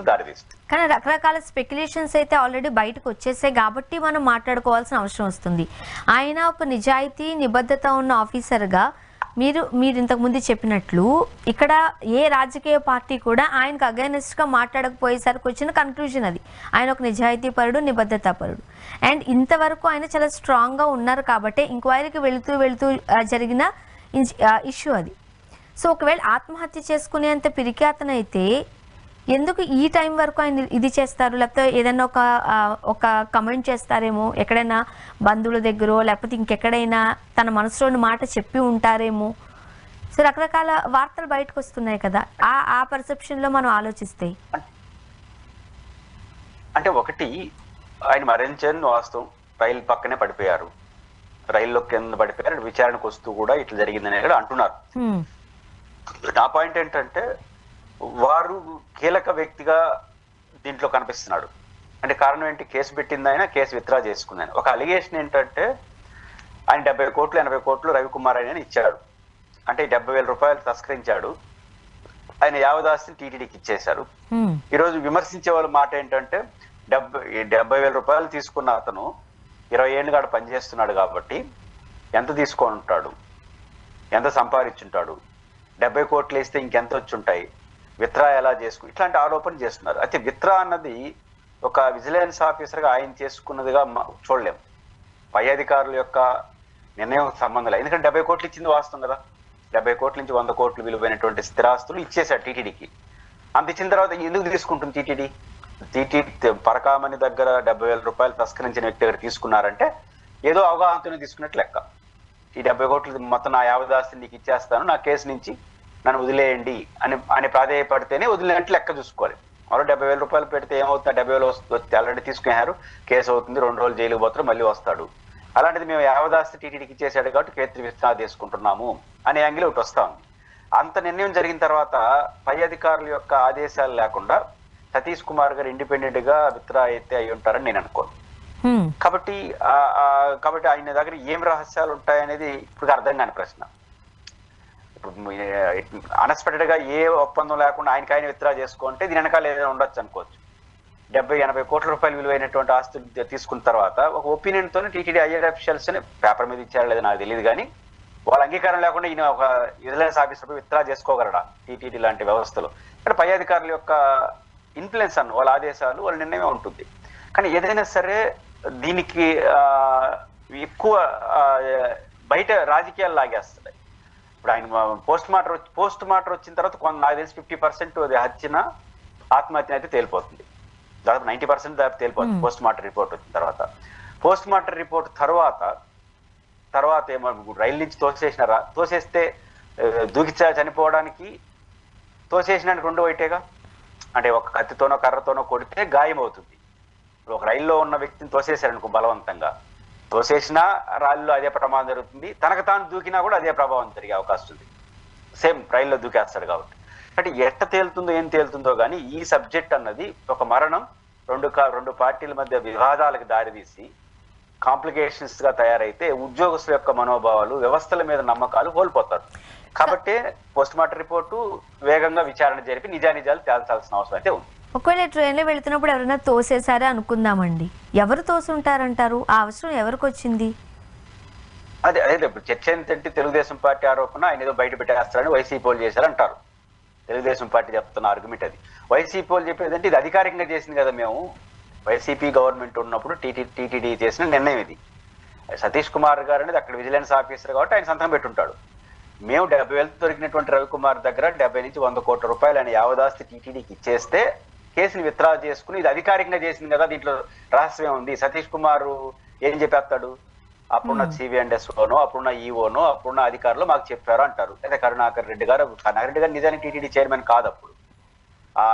దారితీస్తుంది. కానీ రకరకాల స్పెక్యులేషన్స్ అయితే ఆల్రెడీ బయటకు వచ్చేసాయి కాబట్టి మనం మాట్లాడుకోవాల్సిన అవసరం వస్తుంది. ఆయన ఒక నిజాయితీ నిబద్ధత ఉన్న ఆఫీసర్గా మీరు ఇంతకుముందు చెప్పినట్లు ఇక్కడ ఏ రాజకీయ పార్టీ కూడా ఆయనకు అగైనెస్ట్గా మాట్లాడకపోయేసరికి వచ్చిన కన్క్లూజన్ అది. ఆయన ఒక నిజాయితీ పరుడు, నిబద్ధత పరుడు. అండ్ ఇంతవరకు ఆయన చాలా స్ట్రాంగ్గా ఉన్నారు కాబట్టి ఎంక్వైరీకి వెళుతూ జరిగిన ఇష్యూ అది. సో ఒకవేళ ఆత్మహత్య చేసుకునేంత పిరికితనైతే ఎందుకు ఈ టైం వరకు ఆయన ఇది చేస్తారు? లేకపోతే ఏదైనా ఒక కమెంట్ చేస్తారేమో, ఎక్కడైనా బంధువుల దగ్గర లేకపోతే ఇంకెక్కడైనా తన మనసులోని మాట చెప్పి ఉంటారేమో. సో రకరకాల వార్తలు బయటకు వస్తున్నాయి కదా, ఆ పర్సెప్షన్లో మనం ఆలోచిస్తే. అంటే ఒకటి, ఆయన మరణించని వాస్తవం, రైలు పక్కనే పడిపోయారు, రైల్లో కింద పడిపోయారు, విచారణకు వస్తూ కూడా ఇట్లా జరిగిందని కూడా అంటున్నారు. నా పాయింట్ ఏంటంటే వారు కీలక వ్యక్తిగా దీంట్లో కనిపిస్తున్నాడు. అంటే కారణం ఏంటి? కేసు పెట్టింది ఆయన, కేసు విత్డ్రా చేసుకున్నాను. ఒక అలిగేషన్ ఏంటంటే ఆయన 70 కోట్లు 80 కోట్లు రవికుమార్ ఆయన ఇచ్చాడు, అంటే 70,000 రూపాయలు తస్కరించాడు, ఆయన యావదాస్తిని టీటీడీకి ఇచ్చేశారు. ఈరోజు విమర్శించే వాళ్ళ మాట ఏంటంటే 70,000 రూపాయలు తీసుకున్న అతను 20 ఏళ్ళు కాడ పనిచేస్తున్నాడు కాబట్టి ఎంత తీసుకొని ఉంటాడు, ఎంత సంపాదించుంటాడు, 70 కోట్లు వేస్తే ఇంకెంత వచ్చి ఉంటాయి, విత్డ్రా ఎలా చేసుకుని, ఇట్లాంటి ఆరోపణలు చేస్తున్నారు. అయితే విత్డ్రా అన్నది ఒక విజిలెన్స్ ఆఫీసర్గా ఆయన చేసుకున్నదిగా చూడలేము. పై అధికారుల యొక్క నిర్ణయం సంబంధం లేదు. ఎందుకంటే 70 కోట్లు ఇచ్చింది వాస్తవం కదా. 70 కోట్ల నుంచి 100 కోట్లు విలువైనటువంటి స్థిరాస్తులు ఇచ్చేశాడు టీటీడీకి. అంత ఇచ్చిన తర్వాత ఎందుకు తీసుకుంటుంది టీటీడీ? పరకామణి దగ్గర 70,000 రూపాయలు తస్కరించిన వ్యక్తి దగ్గర తీసుకున్నారంటే ఏదో అవగాహనతోనే తీసుకున్నట్టు లెక్క. ఈ 70 కోట్లు మొత్తం నా యావదాస్తిని నీకు ఇచ్చేస్తాను, నా కేసు నుంచి నన్ను వదిలేయండి అని ప్రాధేయపడితేనే వదిలేనట్టు లెక్క చూసుకోవాలి. మరో 70,000 రూపాయలు పెడితే ఏమవుతుంది? 70,000 వస్తే ఆల్రెడీ తీసుకున్నారు, కేసు అవుతుంది, 2 రోజులు జైలుకు పోతారు, మళ్ళీ వస్తాడు. అలాంటిది మేము యావదాస్తి టీటీడీకి ఇచ్చేసాడు కాబట్టి కేసు విత్డ్రా చేసుకుంటున్నాము అనే యాంగిల్ ఒకటి వస్తా ఉంది. అంత నిర్ణయం జరిగిన తర్వాత పై అధికారుల యొక్క ఆదేశాలు లేకుండా సతీష్ కుమార్ గారు ఇండిపెండెంట్ గా విత్డ్రా అయితే అయి ఉంటారని నేను అనుకోను. కాబట్టి ఆయన దగ్గర ఏం రహస్యాలు ఉంటాయనేది ఇప్పుడు అర్థం కాని ప్రశ్న. ఇప్పుడు అన్ఎక్స్పెక్టెడ్ గా ఏ ఒప్పందం లేకుండా ఆయన విత్డ్రా చేసుకుంటే దీని వెనకాల ఏదైనా ఉండొచ్చు అనుకోవచ్చు. 70-80 కోట్ల రూపాయలు విలువైనటువంటి ఆస్తులు తీసుకున్న తర్వాత ఒక ఒపీనియన్ తోనే టీటీడీ ఐఏ అఫీషియల్స్ పేపర్ మీద ఇచ్చారో లేదో నాకు తెలియదు, కానీ వాళ్ళ అంగీకారం లేకుండా ఈయన ఒక విజిలెన్స్ ఆఫీసర్ విత్డ్రా చేసుకోగలడా టీటీడీ లాంటి వ్యవస్థలో? ఇక్కడ పై అధికారుల యొక్క ఇన్ఫ్లుయెన్స్ వాళ్ళ ఆదేశాలు, వాళ్ళ నిర్ణయమే ఉంటుంది. కానీ ఏదైనా సరే దీనికి ఎక్కువ బయట రాజకీయాలు లాగేస్తున్నాయి. ఇప్పుడు ఆయన పోస్ట్ మార్టం వచ్చిన తర్వాత నాకు తెలిసి 50% అది హత్యన ఆత్మహత్య అయితే తేలిపోతుంది, దాదాపు 90% దాదాపు తేలిపోతుంది పోస్ట్ మార్టం రిపోర్ట్ వచ్చిన తర్వాత. పోస్ట్ మార్టం రిపోర్ట్ తర్వాత ఏమో రైలు నుంచి తోసేస్తే చనిపోవడానికి తోసేసినానికి 2 వైటేగా, అంటే ఒక కత్తితోనో కర్రతోనో కొడితే గాయం అవుతుంది. ఒక రైల్లో ఉన్న వ్యక్తిని తోసేశారనుకో బలవంతంగా, తోసేసినా రాళ్ళలో అదే ప్రమాదం జరుగుతుంది, తనకు తాను దూకినా కూడా అదే ప్రభావం జరిగే అవకాశం ఉంది. సేమ్ రైల్లో దూకేస్తాడు కాబట్టి. అంటే ఎట్ట తేలుతుందో ఏం తేలుతుందో కానీ ఈ సబ్జెక్ట్ అన్నది ఒక మరణం 2 పార్టీల మధ్య వివాదాలకు దారితీసి కాంప్లికేషన్స్ గా తయారైతే ఉద్యోగస్తుల యొక్క మనోభావాలు, వ్యవస్థల మీద నమ్మకాలు కోల్పోతారు. కాబట్టి పోస్ట్ మార్టం రిపోర్టు వేగంగా విచారణ జరిపి నిజానిజాలు తేల్చాల్సిన అవసరం అయితే ఉంది. ఒకవేళ ట్రైన్లో వెళుతున్నప్పుడు ఎవరైనా తోసేసారే అనుకుందామండి, ఎవరు తోసుంటారంటారు? ఆ అవసరం ఎవరికి వచ్చింది? అదే ఇప్పుడు చర్చ ఏంటంటే తెలుగుదేశం పార్టీ ఆరోపణ ఆయన ఏదో బయట పెట్టేస్తారని వైసీపీ వాళ్ళు చేశారంటారు. తెలుగుదేశం పార్టీ చెప్తున్న ఆర్గ్యుమెంట్ అది. వైసీపీ వాళ్ళు చెప్పేదంటే ఇది అధికారికంగా చేసింది కదా, మేము వైసీపీ గవర్నమెంట్ ఉన్నప్పుడు టీటీడీ చేసిన నిర్ణయం ఇది. సతీష్ కుమార్ గారు అనేది అక్కడ విజిలెన్స్ ఆఫీసర్ కాబట్టి ఆయన సంతకం పెట్టుంటాడు. మేము 70,000 దొరికినటువంటి రవికుమార్ దగ్గర 70 నుంచి 100 కోట్ల రూపాయలు ఆయన యావదాస్తి టీటీడీకి ఇచ్చేస్తే కేసుని విత్డ్రా చేసుకుని ఇది అధికారికంగా చేసింది కదా, దీంట్లో రహస్యం ఉంది. సతీష్ కుమార్ ఏం చెప్పేస్తాడు? అప్పుడున్న సివిఎండ్ఎస్ఓనో, అప్పుడున్న ఈఓనో, అప్పుడున్న అధికారులు మాకు చెప్పారు అంటారు. అయితే కరుణాకర్ రెడ్డి గారు నిజానికి టీటీడీ చైర్మన్ కాదు, అప్పుడు ఆ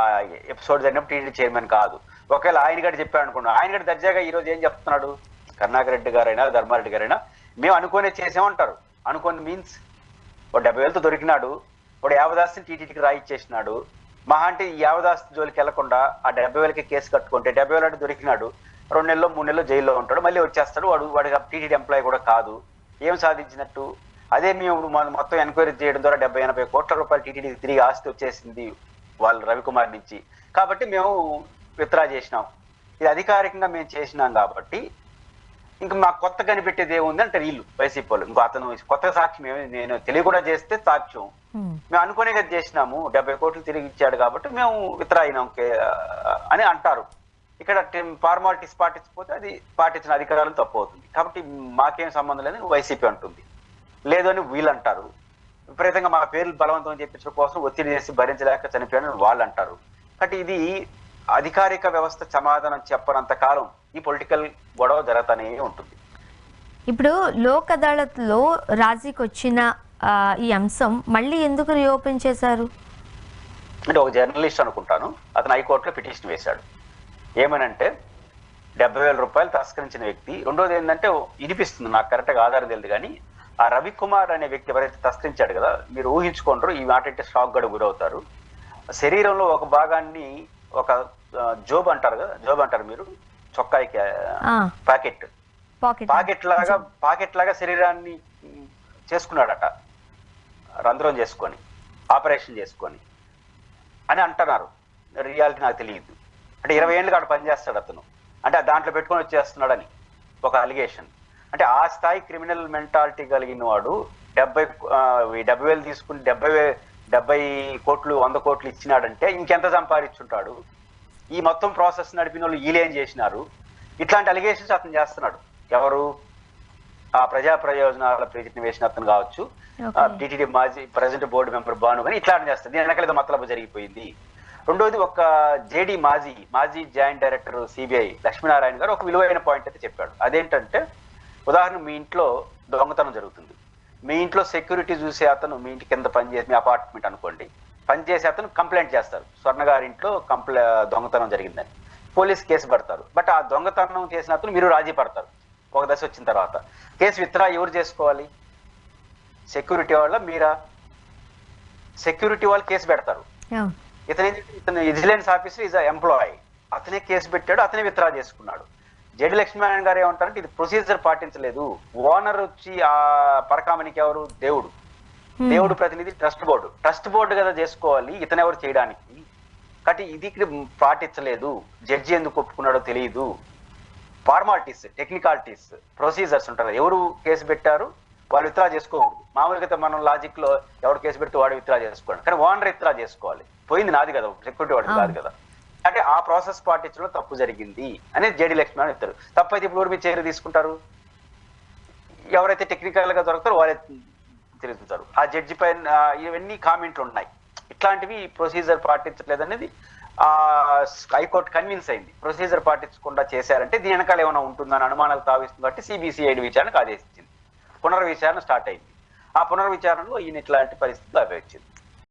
ఎపిసోడ్ జరిగినప్పుడు టీటీడీ చైర్మన్ కాదు. ఒకవేళ ఆయన గడి చెప్పాడు అనుకున్నాడు, ఆయన గడి దర్జాగా ఈ రోజు ఏం చెప్తున్నాడు? కరుణాకర్ రెడ్డి గారైనా ధర్మారెడ్డి గారైనా మేము అనుకునే చేసామంటారు. అనుకోని మీన్స్ వాడు 70,000తో దొరికినాడు, వాడు యావదాస్తిని టీటీడీకి రాయిచ్చేసినాడు. మహా అంటే ఈ యావదాస్తి జోలికి వెళ్లకుండా ఆ 70,000కి కేసు కట్టుకుంటే 70,000 దొరికినాడు, 2 నెలలు 3 నెలలు జైల్లో ఉంటాడు, మళ్ళీ వచ్చేస్తాడు. వాడికి టీటీడీ ఎంప్లాయీ కూడా కాదు. ఏం సాధించినట్టు? అదే మేము మొత్తం ఎంక్వైరీ చేయడం ద్వారా 70-80 కోట్ల రూపాయలు టీటీడీకి తిరిగి ఆస్తి వచ్చేసింది వాళ్ళ రవికుమార్ నుంచి. కాబట్టి మేము విత్డ్రా చేసినాం, ఇది అధికారికంగా మేము చేసినాం కాబట్టి ఇంకా మాకు కొత్త కనిపెట్టేది ఏముంది అంటే వీళ్ళు వైసీపీ వాళ్ళు, ఇంకో అతను కొత్త సాక్ష్యం నేను తెలియకుండా చేస్తే సాక్ష్యం మేము అనుకునే కదా చేసినాము, 70 కోట్లు తిరిగి ఇచ్చాడు కాబట్టి మేము విత్డ్రా అయినాం అని అంటారు. ఇక్కడ ఫార్మాలిటీస్ పాటించకపోతే అది పాటించిన అధికారులు తప్పు అవుతుంది. కాబట్టి మాకేం సంబంధం లేదని వైసీపీ అంటుంది, లేదు అని వీళ్ళు అంటారు. విపరీతంగా మా పేర్లు బలవంతం చెప్పించడం కోసం ఒత్తిడి చేసి భరించలేక చనిపోయాడని వాళ్ళు అంటారు. కాబట్టి ఇది అధికారిక వ్యవస్థ సమాధానం చెప్పనంత కాలం ఈ పొలిటికల్ గొడవ జరుగుతూనే ఉంటుంది. ఇప్పుడు లోక్ అదాలత్లో రాజీకి వచ్చిన ఈ అంశం మళ్ళీ ఎందుకు రీఓపెన్ చేశారు? అంటే ఒక జర్నలిస్ట్ అనుకుంటాను, అతను హైకోర్టులో పిటిషన్ వేశాడు. ఏమనంటే 70,000 రూపాయలు తస్కరించిన వ్యక్తి, రెండోది ఏంటంటే వినిపిస్తుంది, నాకు కరెక్ట్గా ఆధారం తెలియదు కానీ ఆ రవికుమార్ అనే వ్యక్తి ఎవరైతే తస్కరించాడు కదా, మీరు ఊహించుకోండి ఈ మాట అంటే షాక్ గడ గురవుతారు. శరీరంలో ఒక భాగాన్ని ఒక జోబ్ అంటారు కదా, జోబ్ అంటారు మీరు, చొక్కాయికి పాకెట్ లాగా శరీరాన్ని చేసుకున్నాడట, రంధ్రం చేసుకొని ఆపరేషన్ చేసుకొని అని అంటున్నారు. రియాలిటీ నాకు తెలియదు. అంటే 20 ఏళ్ళుగా అక్కడ పనిచేస్తాడు అతను, అంటే దాంట్లో పెట్టుకొని వచ్చేస్తున్నాడని ఒక అలిగేషన్. అంటే ఆ స్థాయి క్రిమినల్ మెంటాలిటీ కలిగిన వాడు 70,000 తీసుకుని 70 కోట్లు 100 కోట్లు ఇచ్చినాడంటే ఇంకెంత సంపాదించుంటాడు? ఈ మొత్తం ప్రాసెస్ నడిపిన వాళ్ళు వీళ్ళేం చేసినారు? ఇట్లాంటి అలిగేషన్స్ అతను చేస్తున్నాడు. ఎవరు? ఆ ప్రజా ప్రయోజనాల ప్రీతిని వేసిన అతను కావచ్చు, టీటీడీ మాజీ ప్రెసిడెంట్ బోర్డు మెంబర్ భాను కానీ ఇట్లాంటి చేస్తారు. దీని వెనకాల మతలబు జరిగిపోయింది. రెండోది ఒక జేడీ మాజీ జాయింట్ డైరెక్టర్ సిబిఐ లక్ష్మీనారాయణ గారు ఒక విలువైన పాయింట్ అయితే చెప్పాడు. అదేంటంటే, ఉదాహరణ మీ ఇంట్లో దొంగతనం జరుగుతుంది, మీ ఇంట్లో సెక్యూరిటీ చూసే అతను మీ ఇంటి కింద పనిచేసి, మీ అపార్ట్మెంట్ అనుకోండి, పనిచేసే అతను కంప్లైంట్ చేస్తారు, స్వర్ణ గారి ఇంట్లో దొంగతనం జరిగిందని. పోలీస్ కేసు పడతారు. బట్ ఆ దొంగతనం చేసిన అతను మీరు రాజీ పడతారు. ఒక దశ వచ్చిన తర్వాత కేసు విత్డ్రా ఎవరు చేసుకోవాలి? సెక్యూరిటీ వాళ్ళ మీరా? సెక్యూరిటీ వాళ్ళు కేసు పెడతారు. ఇతను విజిలెన్స్ ఆఫీసర్ ఈజ్ ఎంప్లాయీ, అతనే కేసు పెట్టాడు, అతనే విత్డ్రా చేసుకున్నాడు. జేడి లక్ష్మీనారాయణ గారు ఏమంటారంటే ఇది ప్రొసీజర్ పాటించలేదు. ఓనర్ వచ్చి ఆ పరకామనికి ఎవరు? దేవుడు ప్రతినిధి ట్రస్ట్ బోర్డు కదా చేసుకోవాలి, ఇతనెవరు చేయడానికి? కాబట్టి ఇది పాటించలేదు. జడ్జి ఎందుకు ఒప్పుకున్నాడో తెలియదు. ఫార్మాలిటీస్, టెక్నికాలిటీస్, ప్రొసీజర్స్ ఉంటారు. ఎవరు కేసు పెట్టారు వాళ్ళు విత్డ్రా చేసుకోకూడదు. మామూలుగా మనం లాజిక్ లో ఎవరు కేసు పెడితే వాడు విత్డ్రా చేసుకోండి, కానీ ఓనర్ విత్డ్రా చేసుకోవాలి. పోయింది నాది కదా, సెక్యూరిటీ వాడిది కాదు కదా. అంటే ఆ ప్రాసెస్ పాటించడంలో తప్పు జరిగింది అనేది జేడి లక్ష్మణ్ చెప్తారు. తప్పైతే ఇప్పుడు మీరు చర్య తీసుకుంటారు? ఎవరైతే టెక్నికల్ గా దొరుకుతారో వాళ్ళే తిరుగుతారు. ఆ జడ్జి పైన ఇవన్నీ కామెంట్లు ఉన్నాయి. ఇట్లాంటివి ప్రొసీజర్ పాటించలేదు అనేది ఆ హైకోర్టు కన్విన్స్ అయింది. ప్రొసీజర్ పాటించకుండా చేశారంటే దీని వెనకాల ఏమైనా ఉంటుందని అనుమానాలు తావిస్తుంది కాబట్టి సిబిసిఐడి విచారణకు ఆదేశించింది. పునర్విచారణ స్టార్ట్ అయింది. ఆ పునర్విచారణలో ఈయన ఇట్లాంటి పరిస్థితులు అభివరించింది.